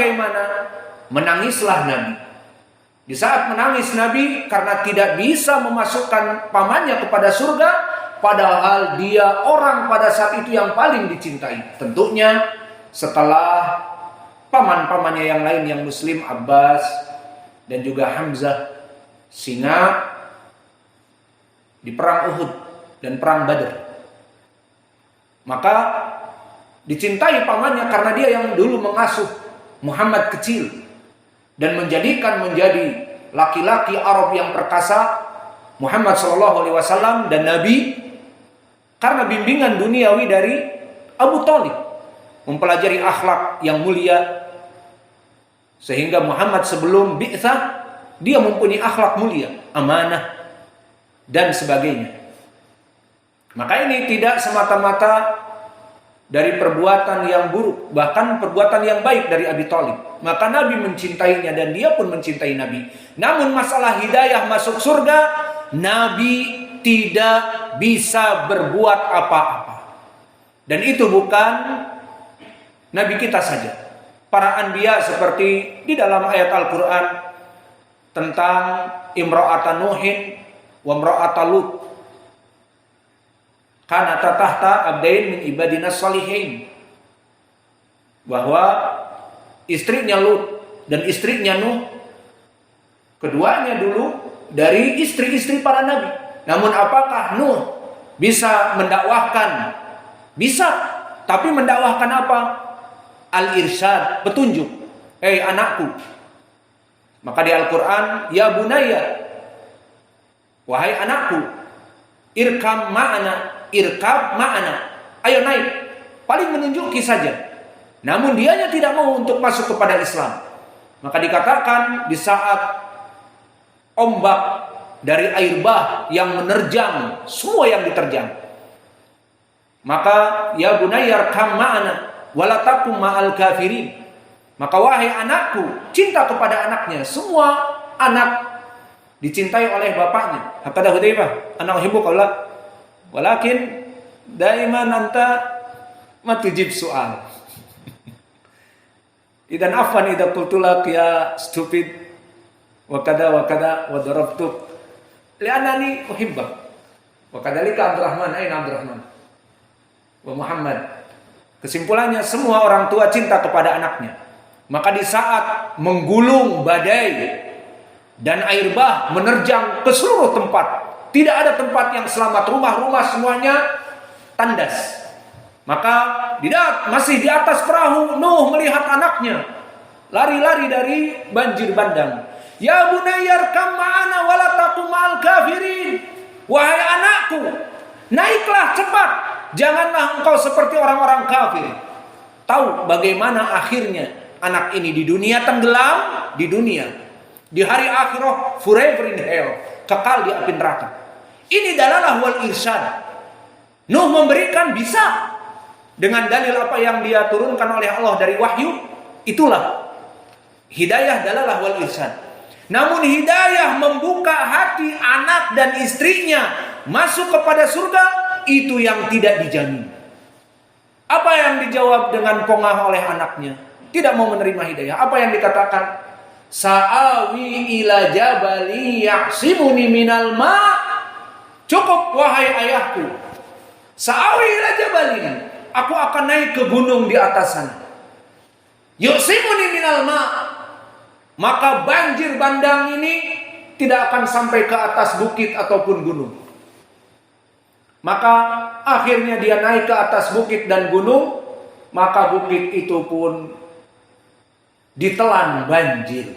bagaimana? Menangislah Nabi. Di saat menangis Nabi karena tidak bisa memasukkan pamannya kepada surga, padahal dia orang pada saat itu yang paling dicintai. Tentunya setelah paman-pamannya yang lain yang muslim, Abbas dan juga Hamzah, singa di perang Uhud dan perang Badr. Maka dicintai pamannya karena dia yang dulu mengasuh Muhammad kecil dan menjadi laki-laki Arab yang perkasa, Muhammad SAW dan Nabi, karena bimbingan duniawi dari Abu Thalib, mempelajari akhlak yang mulia, sehingga Muhammad sebelum bi'tsah dia mempunyai akhlak mulia, amanah dan sebagainya. Maka ini tidak semata-mata dari perbuatan yang buruk, bahkan perbuatan yang baik dari Abi Thalib. Maka Nabi mencintainya dan dia pun mencintai Nabi. Namun masalah hidayah masuk surga, Nabi tidak bisa berbuat apa-apa. Dan itu bukan Nabi kita saja. Para anbiya seperti di dalam ayat Al-Quran tentang imra'ata Nuhin wa imra'ata Lut, kana tahta abdain min ibadina shalihin, bahwa istrinya Lut dan istrinya Nuh, keduanya dulu dari istri-istri para nabi. Namun apakah Nuh bisa mendakwahkan? Bisa, tapi mendakwahkan apa? Al-irsyad, petunjuk. Anakku. Maka di Al-Quran, ya bunayya, wahai anakku, irkab ma'ana, ayo naik. Paling menunjuki saja. Namun dianya tidak mau untuk masuk kepada Islam. Maka dikatakan di saat ombak dari air bah yang menerjang semua yang diterjang, maka ya bunayya irkab ma'ana wala takum ma'al kafirin. Maka wahai anakku, cinta kepada anaknya. Semua anak dicintai oleh bapaknya. Hakada Hudzaifah, ana uhibbuka walakin daiman anta ma tujib soal. Idan afwan idza qultu lak ya stupid wa kada wa darabtuk li'annani uhibbak. Wa kadzalika Abdurrahman, aina Abdurrahman wa Muhammad. Kesimpulannya semua orang tua cinta kepada anaknya. Maka di saat menggulung badai dan air bah menerjang ke seluruh tempat, tidak ada tempat yang selamat, rumah-rumah semuanya tandas. Maka masih di atas perahu, Nuh melihat anaknya lari-lari dari banjir bandang. Ya bunayya irkam ma'ana wala takum ma'al kafirin. Wahai anakku, naiklah cepat, janganlah engkau seperti orang-orang kafir. Tahu bagaimana akhirnya anak ini di dunia tenggelam di dunia, di hari akhirah forever in hell, kekal di api neraka. Ini dalalah wal irsyad. Nuh memberikan bisa dengan dalil apa yang dia turunkan oleh Allah dari wahyu. Itulah hidayah dalalah wal irsyad. Namun hidayah membuka hati anak dan istrinya masuk kepada surga, itu yang tidak dijamin. Apa yang dijawab dengan pongah oleh anaknya? Tidak mau menerima hidayah. Apa yang dikatakan? Sa'awi ila jabali ya'simuni minal ma'. Cukup wahai ayahku. Sa'awi ila jabalin. Aku akan naik ke gunung di atas sana. Ya'simuni minal ma'. Maka banjir bandang ini tidak akan sampai ke atas bukit ataupun gunung. Maka akhirnya dia naik ke atas bukit dan gunung. Maka bukit itu pun ditelan banjir.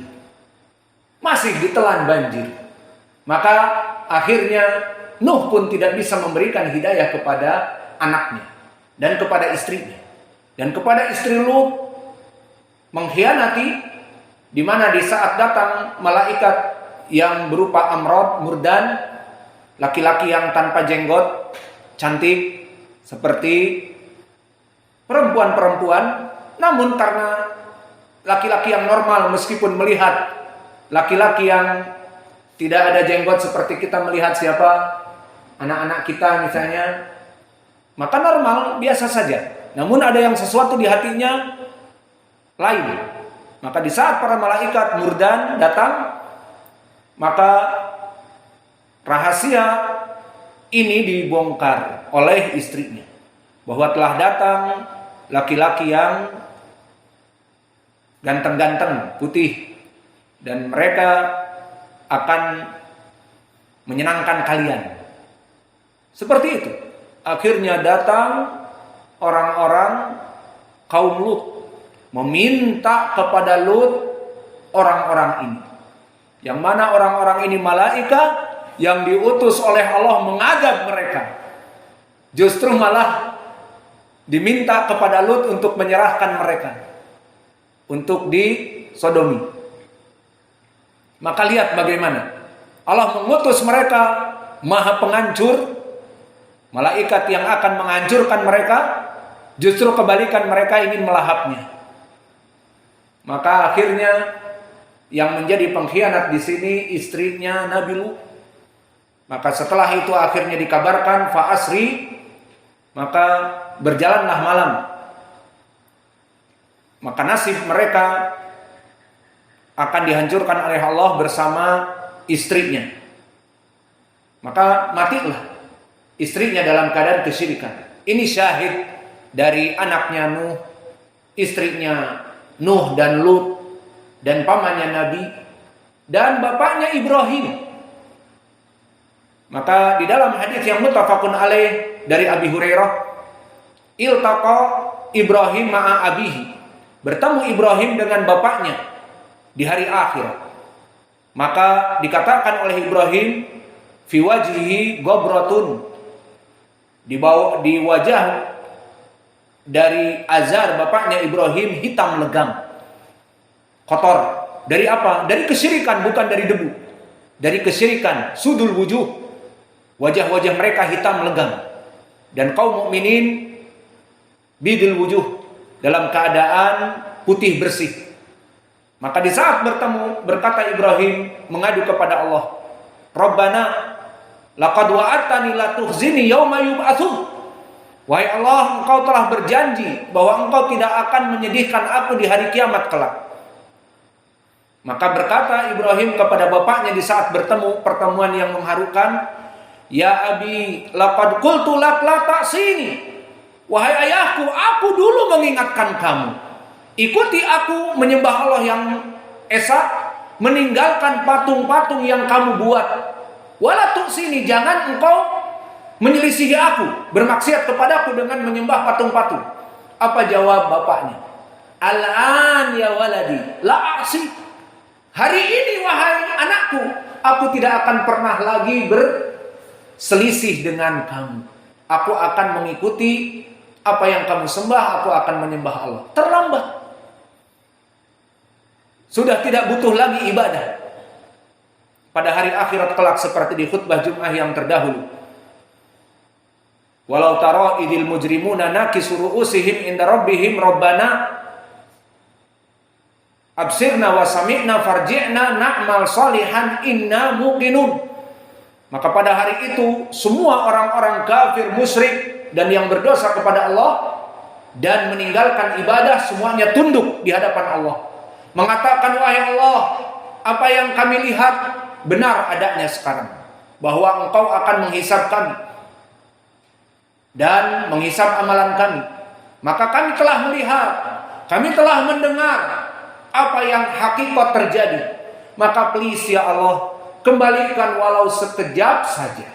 Masih ditelan banjir. Maka akhirnya Nuh pun tidak bisa memberikan hidayah kepada anaknya dan kepada istrinya. Dan kepada istri Lut mengkhianati, di mana di saat datang malaikat yang berupa Amrod, Murdan, laki-laki yang tanpa jenggot, cantik seperti perempuan-perempuan, namun karena laki-laki yang normal, meskipun melihat laki-laki yang tidak ada jenggot seperti kita melihat siapa, anak-anak kita misalnya, maka normal, biasa saja. Namun ada yang sesuatu di hatinya lain. Maka di saat para malaikat murdan datang, maka rahasia ini dibongkar oleh istrinya, bahwa telah datang laki-laki yang ganteng-ganteng, putih, dan mereka akan menyenangkan kalian. Seperti itu. Akhirnya datang orang-orang kaum Lut meminta kepada Lut orang-orang ini, yang mana orang-orang ini malaikat yang diutus oleh Allah mengadab mereka. Justru malah diminta kepada Lut untuk menyerahkan mereka untuk disodomi. Maka lihat bagaimana Allah mengutus mereka maha penghancur, malaikat yang akan menghancurkan mereka, justru kebalikan, mereka ingin melahapnya. Maka akhirnya yang menjadi pengkhianat di sini istrinya Nabi Lut. Maka setelah itu akhirnya dikabarkan fa'asri, maka berjalanlah malam. Maka nasib mereka akan dihancurkan oleh Allah bersama istrinya. Maka matilah istrinya dalam keadaan kesyirikan. Ini syahid dari anaknya Nuh, istrinya Nuh dan Lut, dan pamannya Nabi, dan bapaknya Ibrahim. Maka di dalam hadis yang muttafaqun alaih dari Abi Hurairah, iltaqa Ibrahim ma'a abihi, bertemu Ibrahim dengan bapaknya di hari akhirat. Maka dikatakan oleh Ibrahim, fi wajhihi ghabratun, di wajah dari Azar bapaknya Ibrahim hitam legam, kotor. Dari apa? Dari kesyirikan, bukan dari debu. Dari kesyirikan, sudul wujuh, wajah-wajah mereka hitam legam. Dan kaum mukminin bidul wujuh, dalam keadaan putih bersih. Maka di saat bertemu, berkata Ibrahim mengadu kepada Allah, Rabbana laqad wa'adtani la tukhzini yauma yub'atsun. Wahai Allah, Engkau telah berjanji bahwa Engkau tidak akan menyedihkan aku di hari kiamat kelak. Maka berkata Ibrahim kepada bapaknya di saat bertemu, pertemuan yang mengharukan, Ya abi, laqad qultu lak la ta'sini. Wahai ayahku, aku dulu mengingatkan kamu. Ikuti aku menyembah Allah yang esa, meninggalkan patung-patung yang kamu buat. Wala tu'sini, jangan engkau menyelisihi aku, bermaksiat kepadaku dengan menyembah patung-patung. Apa jawab bapaknya? Al-an ya waladi, la a'si. Hari ini wahai anakku, aku tidak akan pernah lagi berselisih dengan kamu. Aku akan mengikuti apa yang kamu sembah, aku akan menyembah Allah. Terlambat. Sudah tidak butuh lagi ibadah. Pada hari akhirat kelak seperti di khutbah Jum'ah yang terdahulu. Walau tara idil mujrimuna nakisu ru'usihim inda rabbihim rabbana absirna wa sami'na farji'na na'mal salihan inna muqinun. Maka pada hari itu semua orang-orang kafir, musyrik, dan yang berdosa kepada Allah dan meninggalkan ibadah, semuanya tunduk di hadapan Allah, mengatakan, wahai Allah, apa yang kami lihat benar adanya sekarang, bahwa Engkau akan menghisab kami dan menghisab amalan kami. Maka kami telah melihat, kami telah mendengar apa yang hakikat terjadi. Maka please ya Allah, kembalikan walau sekejap saja.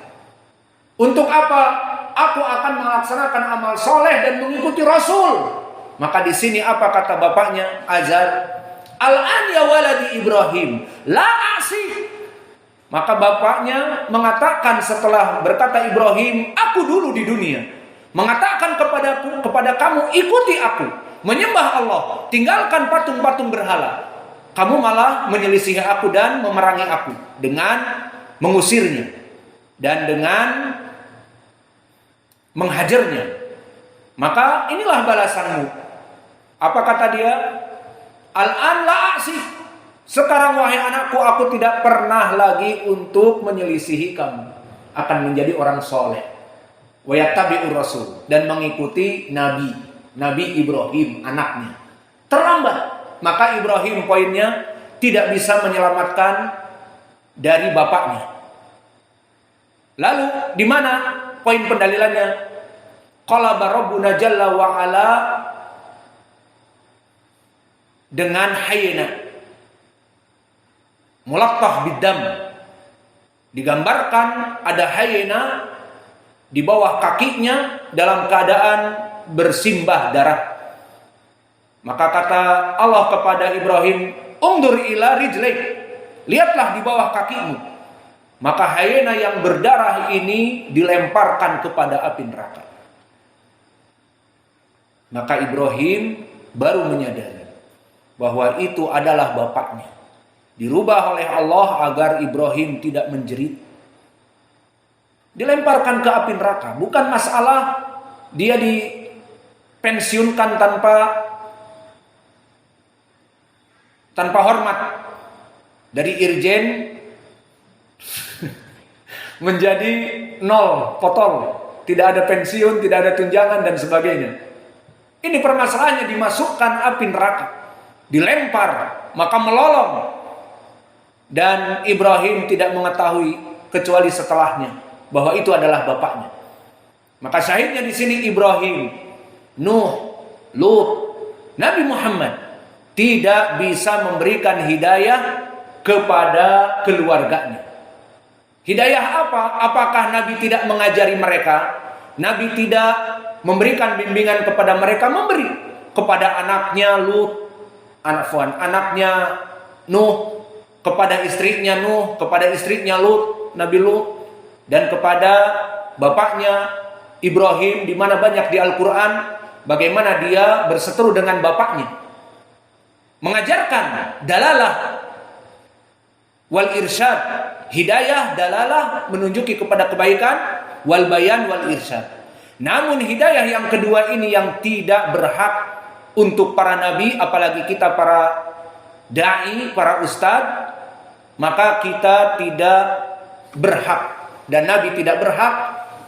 Untuk apa? Aku akan melaksanakan amal soleh dan mengikuti Rasul. Maka di sini apa kata bapaknya Azar? Al-an ya waladi Ibrahim, la asih. Maka bapaknya mengatakan setelah berkata Ibrahim, aku dulu di dunia mengatakan kepada kamu, ikuti aku, menyembah Allah, tinggalkan patung-patung berhala. Kamu malah menyelisihi aku dan memerangi aku dengan mengusirnya dan dengan menghajarnya. Maka inilah balasanmu. Apa kata dia? Al-an la asih. Sekarang wahai anakku, aku tidak pernah lagi untuk menyelisihi kamu. Akan menjadi orang soleh. Wa yattabi'ur rasul, dan mengikuti Nabi Ibrahim anaknya. Terlambat. Maka Ibrahim poinnya tidak bisa menyelamatkan dari bapaknya. Lalu di mana poin pendalilannya? Qala Rabbuna jalla wa ala dengan hyena mulattah bidam, digambarkan ada hyena di bawah kakinya dalam keadaan bersimbah darah. Maka kata Allah kepada Ibrahim, "Ungdur ila rijlaik." Lihatlah di bawah kakimu. Maka hyena yang berdarah ini dilemparkan kepada api neraka. Maka Ibrahim baru menyadari bahwa itu adalah bapaknya. Dirubah oleh Allah agar Ibrahim tidak menjerit. Dilemparkan ke api neraka. Bukan masalah dia dipensiunkan tanpa hormat. Dari irjen menjadi nol, potol. Tidak ada pensiun, tidak ada tunjangan dan sebagainya. Ini permasalahannya, dimasukkan api neraka. Dilempar, maka melolong. Dan Ibrahim tidak mengetahui kecuali setelahnya bahwa itu adalah bapaknya. Maka syahidnya di sini Ibrahim, Nuh, Lut, Nabi Muhammad tidak bisa memberikan hidayah kepada keluarganya. Hidayah apa? Apakah Nabi tidak mengajari mereka? Nabi tidak memberikan bimbingan kepada mereka? Memberi kepada anaknya Lut, anaknya Nuh, kepada istrinya Nuh, kepada istrinya Lut, Nabi Lut, dan kepada bapaknya Ibrahim, di mana banyak di Al-Quran bagaimana dia berseteru dengan bapaknya. Mengajarkan dalalah wal irsyad, hidayah dalalah menunjuki kepada kebaikan, wal bayan wal irsyad. Namun hidayah yang kedua ini yang tidak berhak untuk para nabi, apalagi kita para dai, para ustadz, maka kita tidak berhak dan Nabi tidak berhak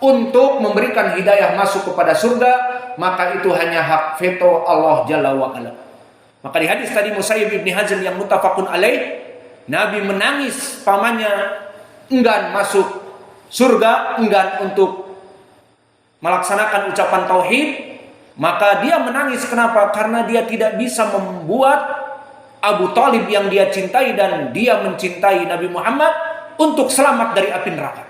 untuk memberikan hidayah masuk kepada surga. Maka itu hanya hak veto Allah Jalla wa'ala. Maka di hadis tadi Musayyib ibn Hazm yang muttafaqun alaih, Nabi menangis pamannya enggan masuk surga, enggan untuk melaksanakan ucapan tauhid. Maka dia menangis, kenapa? Karena dia tidak bisa membuat Abu Talib yang dia cintai dan dia mencintai Nabi Muhammad untuk selamat dari api neraka.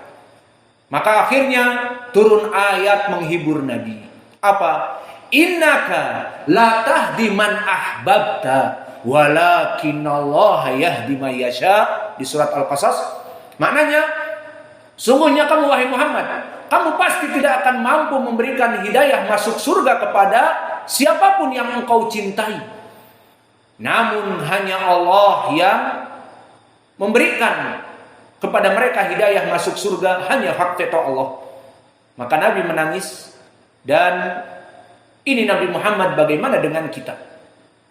Maka akhirnya turun ayat menghibur Nabi. Apa? Innaka la tahdi man ahbabta walakinallaha yahdi man yasha, di surat Al-Qasas. Maknanya, sungguhnya kamu wahai Muhammad, kamu pasti tidak akan mampu memberikan hidayah masuk surga kepada siapapun yang engkau cintai. Namun hanya Allah yang memberikan kepada mereka hidayah masuk surga, hanya hak veto Allah. Maka Nabi menangis. Dan ini Nabi Muhammad, bagaimana dengan kita?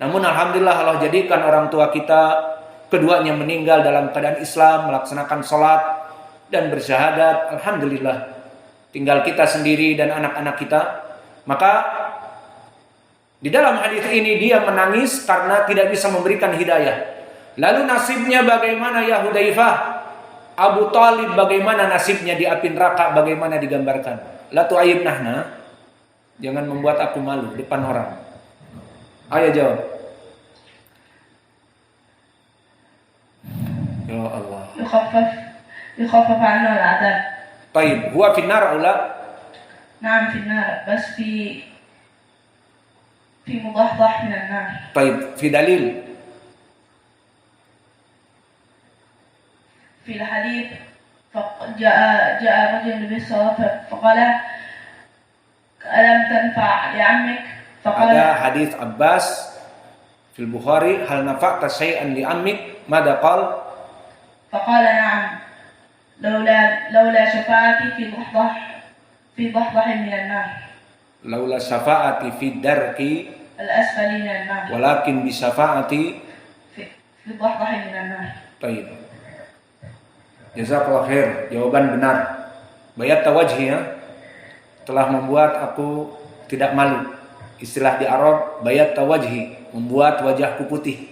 Namun alhamdulillah Allah jadikan orang tua kita keduanya meninggal dalam keadaan Islam, melaksanakan sholat dan bersyahadat. Alhamdulillah. Tinggal kita sendiri dan anak-anak kita. Maka di dalam hadis ini dia menangis karena tidak bisa memberikan hidayah. Lalu nasibnya bagaimana ya Hudzaifah? Abu Talib bagaimana nasibnya di api neraka? Bagaimana digambarkan? La tu'ayyibnahna. Jangan membuat aku malu depan orang. Ayo jawab. Ya Allah. يخفف عنه العذاب. طيب هو في النار أو لا؟ نعم في النار بس في مضحضح من النار. طيب في دليل؟ في الحديث جاء رجل النبي صلى الله عليه وسلم فقال ألم تنفع لعمك؟ فقال ada hadis Abbas في البخاري هل نفعت شيئا لعمك؟ ماذا قال؟ فقال نعم لولا شفاعتي في ضحضح من النار. لولا شفاعتي في الدرك الأسفل من النار. ولكن بشفاعتي في ضحضح من النار. طيب. Jazakallah khair, jawaban benar. Bayatta wajhi, ya, telah membuat aku tidak malu. istilah di Arab bayat tawajhi, membuat wajahku putih.